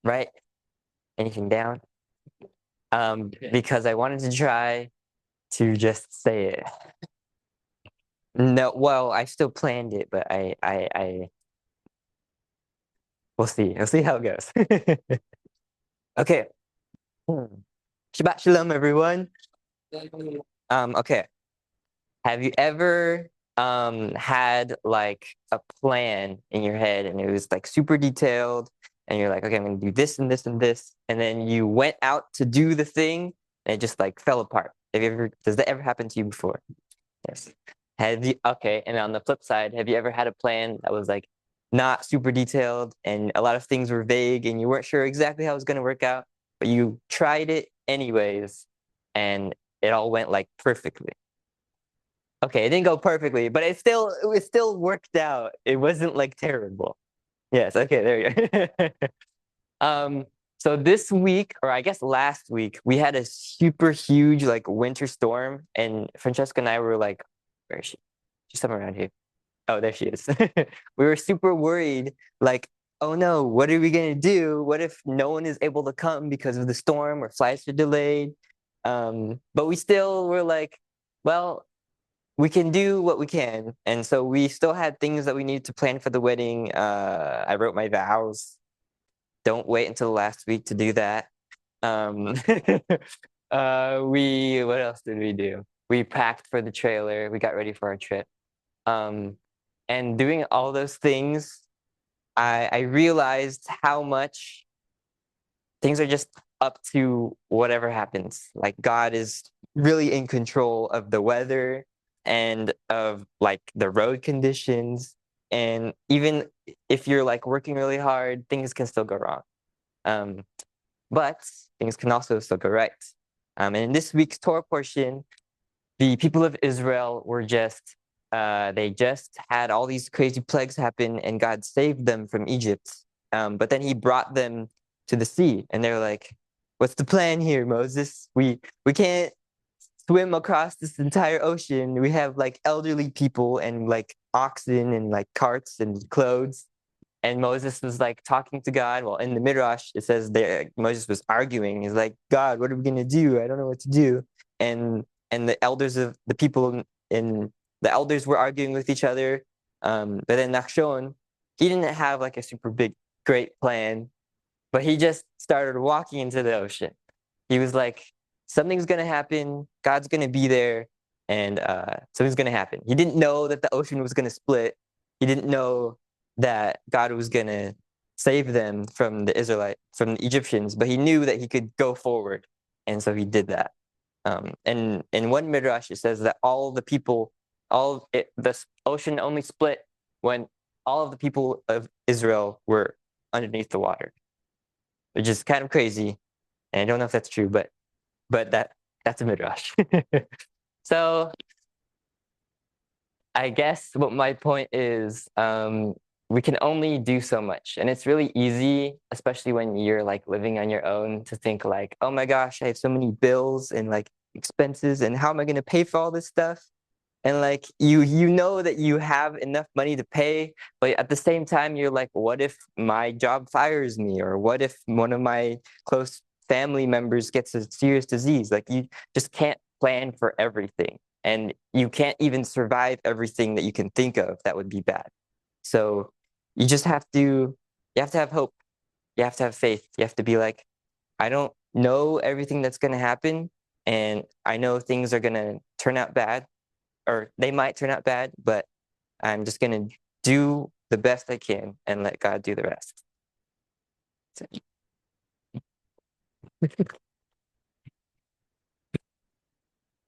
write anything down because I wanted to try to just say it. No, well, I still planned it, but we'll see. We'll see how it goes. Okay. Shabbat shalom, everyone. Okay. Have you ever had like a plan in your head and it was like super detailed and you're like, okay, I'm gonna do this and this and this, and then you went out to do the thing and it just like fell apart? Does that ever happen to you before? Yes. Okay, and on the flip side, have you ever had a plan that was like not super detailed and a lot of things were vague and you weren't sure exactly how it was gonna work out, but you tried it anyways and it all went like perfectly? Okay, it didn't go perfectly, but it still worked out. It wasn't like terrible. Yes, okay, there you go. So this week, or I guess last week, we had a super huge like winter storm, and Francesca and I were like, where is she? She's somewhere around here. Oh, there she is. We were super worried, like, oh no, what are we gonna do? What if no one is able to come because of the storm or flights are delayed? But we still were like, well, we can do what we can. And so we still had things that we needed to plan for the wedding. I wrote my vows. Don't wait until the last week to do that. What else did we do? We packed for the trailer. We got ready for our trip. And doing all those things, I realized how much things are just up to whatever happens. Like God is really in control of the weather and of like the road conditions. And even if you're like working really hard, things can still go wrong. But things can also still go right. And in this week's Torah portion, the people of Israel were they just had all these crazy plagues happen and God saved them from Egypt. But then he brought them to the sea and they're like, what's the plan here, Moses? We can't swim across this entire ocean. We have like elderly people and like oxen and like carts and clothes. And Moses was like talking to God. Well, in the Midrash, it says there Moses was arguing. He's like, God, what are we gonna do? I don't know what to do. And the elders of the people in the elders were arguing with each other. But then Nachshon, he didn't have like a super big, great plan, but he just started walking into the ocean. He was like, something's gonna happen. God's gonna be there, and something's gonna happen. He didn't know that the ocean was gonna split. He didn't know that God was gonna save them from from the Egyptians, but he knew that he could go forward, and so he did that. And in one midrash, it says that the ocean only split when all of the people of Israel were underneath the water, which is kind of crazy. And I don't know if that's true, but that's a midrash. So I guess what my point is, we can only do so much, and it's really easy, especially when you're like living on your own, to think like, oh my gosh, I have so many bills and like expenses, and how am I going to pay for all this stuff? And like you know that you have enough money to pay, but at the same time you're like, what if my job fires me, or what if one of my close family members gets a serious disease? Like you just can't plan for everything, and you can't even survive everything that you can think of that would be bad. So you have to have hope. You have to have faith. You have to be like, I don't know everything that's going to happen, and I know things are going to turn out bad, or they might turn out bad, but I'm just going to do the best I can and let God do the rest. That's it.